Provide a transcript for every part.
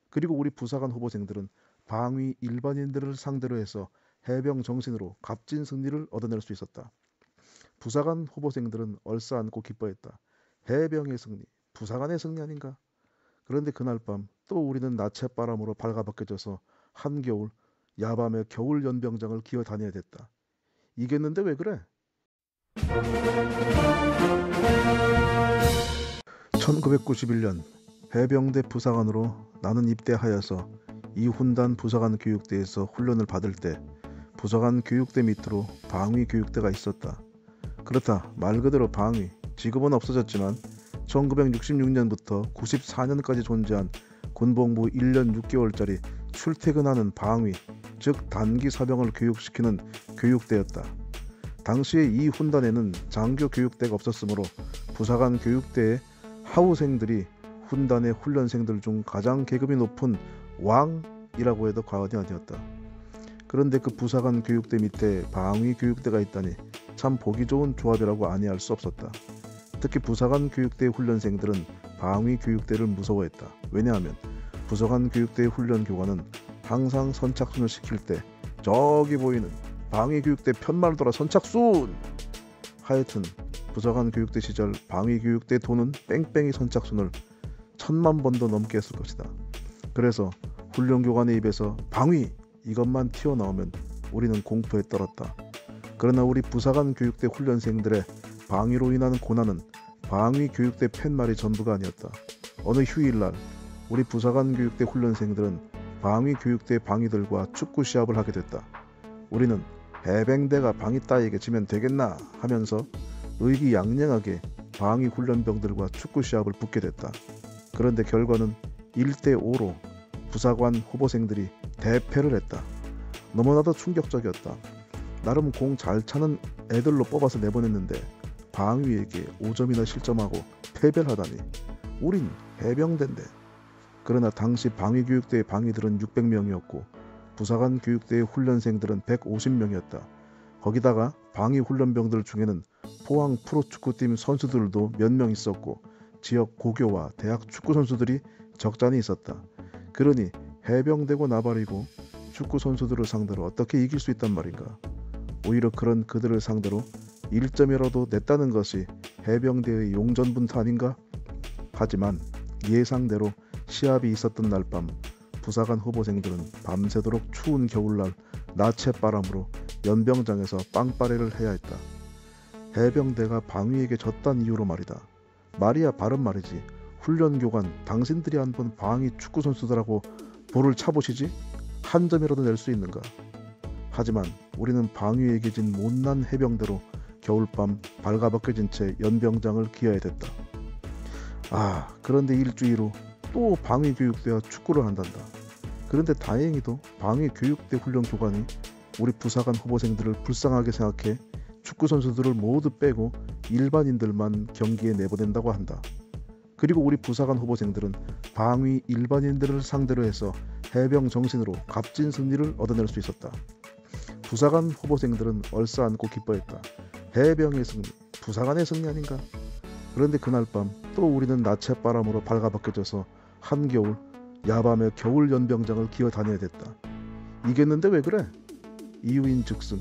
그리고 우리 부사관 후보생들은 방위 일반인들을 상대로 해서 해병 정신으로 값진 승리를 얻어낼 수 있었다. 부사관 후보생들은 얼싸안고 기뻐했다. 해병의 승리, 부사관의 승리 아닌가? 그런데 그날 밤 또 우리는 나쳇바람으로 발가벗겨져서 한겨울 야밤에 겨울 연병장을 기어 다녀야 됐다. 이겼는데 왜 그래? 1991년 해병대 부사관으로 나는 입대하여서 이훈단 부사관 교육대에서 훈련을 받을 때 부사관 교육대 밑으로 방위 교육대가 있었다. 그렇다. 말 그대로 방위. 지금은 없어졌지만 1966년부터 94년까지 존재한 군복무 1년 6개월짜리 출퇴근하는 방위, 즉 단기 사병을 교육시키는 교육대였다. 당시에 이 훈단에는 장교 교육대가 없었으므로 부사관 교육대의 하우생들이 훈단의 훈련생들 중 가장 계급이 높은 왕이라고 해도 과언이 아니었다. 그런데 그 부사관 교육대 밑에 방위 교육대가 있다니 참 보기 좋은 조합이라고 아니할 수 없었다. 특히 부사관 교육대 훈련생들은 방위 교육대를 무서워했다. 왜냐하면 부사관 교육대의 훈련 교관은 항상 선착순을 시킬 때 저기 보이는 방위 교육대 편말 돌아 선착순! 하여튼 부사관 교육대 시절 방위 교육대 도는 뺑뺑이 선착순을 1000만 번도 넘게 했을 것이다. 그래서 훈련 교관의 입에서 방위! 이것만 튀어나오면 우리는 공포에 떨었다. 그러나 우리 부사관 교육대 훈련생들의 방위로 인한 고난은 방위 교육대 팻말이 전부가 아니었다. 어느 휴일날 우리 부사관 교육대 훈련생들은 방위 교육대 방위들과 축구 시합을 하게 됐다. 우리는 해병대가 방위 따위에게 지면 되겠나 하면서 의기양양하게 방위 훈련병들과 축구 시합을 붙게 됐다. 그런데 결과는 1대5로 부사관 후보생들이 대패를 했다. 너무나도 충격적이었다. 나름 공 잘 차는 애들로 뽑아서 내보냈는데 방위에게 5점이나 실점하고 패배를 하다니. 우린 해병대인데. 그러나 당시 방위교육대의 방위들은 600명이었고 부사관 교육대의 훈련생들은 150명이었다. 거기다가 방위훈련병들 중에는 포항 프로축구팀 선수들도 몇 명 있었고 지역 고교와 대학 축구 선수들이 적잖이 있었다. 그러니 해병대고 나발이고 축구 선수들을 상대로 어떻게 이길 수 있단 말인가. 오히려 그런 그들을 상대로 1점이라도 냈다는 것이 해병대의 용전분투 아닌가? 하지만 예상대로 시합이 있었던 날 밤 부사관 후보생들은 밤새도록 추운 겨울날 나쳇바람으로 연병장에서 빵빠레를 해야 했다. 해병대가 방위에게 졌단 이유로 말이다. 말이야 바른 말이지. 훈련교관 당신들이 한번 방위 축구선수들하고 볼을 차보시지? 한 점이라도 낼 수 있는가? 하지만 우리는 방위에게 진 못난 해병대로 겨울밤 발가벗겨진 채 연병장을 기어야 됐다. 그런데 일주일 후 또 방위교육대와 축구를 한단다. 그런데 다행히도 방위교육대 훈련교관이 우리 부사관 후보생들을 불쌍하게 생각해 축구 선수들을 모두 빼고 일반인들만 경기에 내보낸다고 한다. 그리고 우리 부사관 후보생들은 방위 일반인들을 상대로 해서 해병 정신으로 값진 승리를 얻어낼 수 있었다. 부사관 후보생들은 얼싸안고 기뻐했다. 해병의 승리, 부사관의 승리 아닌가? 그런데 그날 밤 또 우리는 나쳇바람으로 발가벗겨져서 한겨울 야밤에 겨울 연병장을 기어 다녀야 됐다. 이겼는데 왜 그래? 이유인 즉슨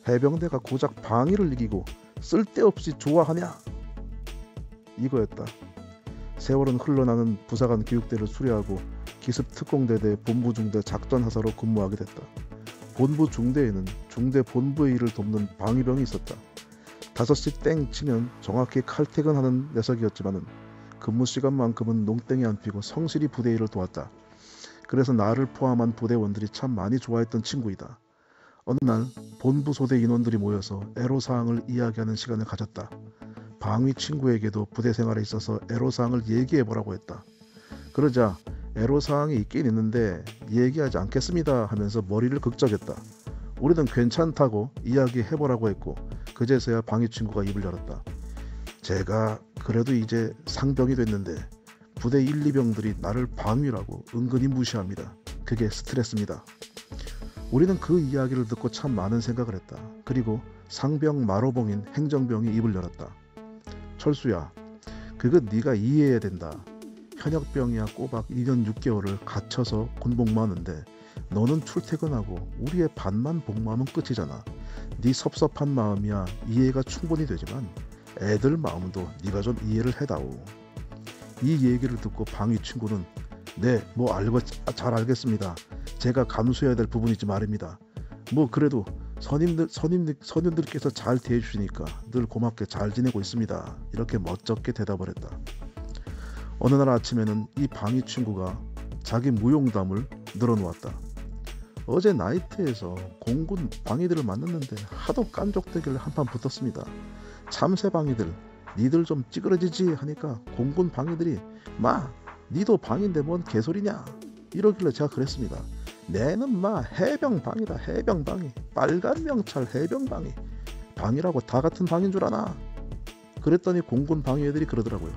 해병대가 고작 방위를 이기고 쓸데없이 좋아하냐? 이거였다. 세월은 흘러나는 부사관 교육대를 수료하고 기습특공대대 본부중대 작전하사로 근무하게 됐다. 본부중대에는 중대 본부의 일을 돕는 방위병이 있었다. 5시 땡 치면 정확히 칼퇴근하는 녀석이었지만은 근무 시간만큼은 농땡이 안 피고 성실히 부대 일을 도왔다. 그래서 나를 포함한 부대원들이 참 많이 좋아했던 친구이다. 어느 날 본부 소대 인원들이 모여서 애로사항을 이야기하는 시간을 가졌다. 방위 친구에게도 부대 생활에 있어서 애로사항을 얘기해보라고 했다. 그러자 애로사항이 있긴 있는데 얘기하지 않겠습니다 하면서 머리를 극적였다. 우리는 괜찮다고 이야기해보라고 했고 그제서야 방위 친구가 입을 열었다. 제가 그래도 이제 상병이 됐는데 부대 1, 2병들이 나를 방위라고 은근히 무시합니다. 그게 스트레스입니다. 우리는 그 이야기를 듣고 참 많은 생각을 했다. 그리고 상병 마로봉인 행정병이 입을 열었다. 철수야, 그건 네가 이해해야 된다. 현역병이야 꼬박 2년 6개월을 갇혀서 군복무 하는데 너는 출퇴근하고 우리의 반만 복무하면 끝이잖아. 네 섭섭한 마음이야 이해가 충분히 되지만 애들 마음도 네가 좀 이해를 해다오. 이 얘기를 듣고 방위 친구는 네, 뭐 잘 알겠습니다. 제가 감수해야 될 부분이지 말입니다. 뭐 그래도 선임들께서 잘 대해주시니까 늘 고맙게 잘 지내고 있습니다. 이렇게 멋쩍게 대답을 했다. 어느 날 아침에는 이 방위 친구가 자기 무용담을 늘어놓았다. 어제 나이트에서 공군 방위들을 만났는데 하도 깐족대길래 한판 붙었습니다. 참새 방위들 니들 좀 찌그러지지 하니까 공군 방위들이 마 니도 방인데 뭔 개소리냐 이러길래 제가 그랬습니다. 내는 마 해병방이다. 해병방이 빨간 명찰 해병방이 방이라고 다 같은 방인 줄 아나. 그랬더니 공군 방위 애들이 그러더라고요.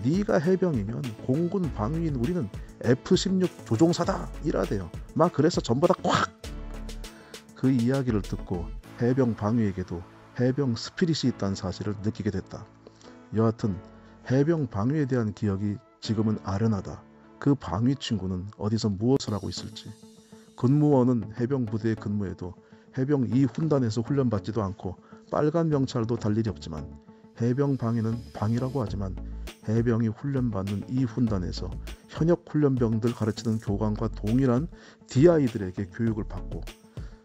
네가 해병이면 공군 방위인 우리는 F-16 조종사다 이라대요. 막 그래서 전부 다 콱! 그 이야기를 듣고 해병 방위에게도 해병 스피릿이 있다는 사실을 느끼게 됐다. 여하튼 해병 방위에 대한 기억이 지금은 아련하다. 그 방위 친구는 어디서 무엇을 하고 있을지. 근무원은 해병 부대에 근무해도 해병 2훈단에서 훈련받지도 않고 빨간 명찰도 달 일이 없지만 해병 방위는 방이라고 하지만 해병이 훈련받는 2훈단에서 현역 훈련병들 가르치는 교관과 동일한 DI들에게 교육을 받고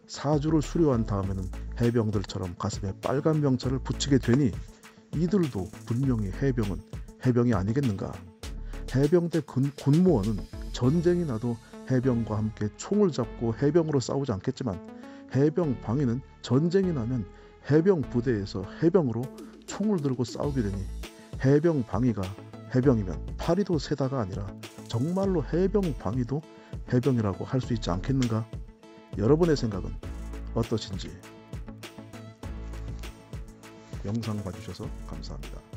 4주를 수료한 다음에는 해병들처럼 가슴에 빨간 명찰을 붙이게 되니 이들도 분명히 해병은 해병이 아니겠는가. 해병대 군무원은 전쟁이 나도 해병과 함께 총을 잡고 해병으로 싸우지 않겠지만 해병 방위는 전쟁이 나면 해병 부대에서 해병으로 총을 들고 싸우게 되니 해병 방위가 해병이면 파리도 세다가 아니라 정말로 해병 방위도 해병이라고 할 수 있지 않겠는가? 여러분의 생각은 어떠신지? 영상 봐주셔서 감사합니다.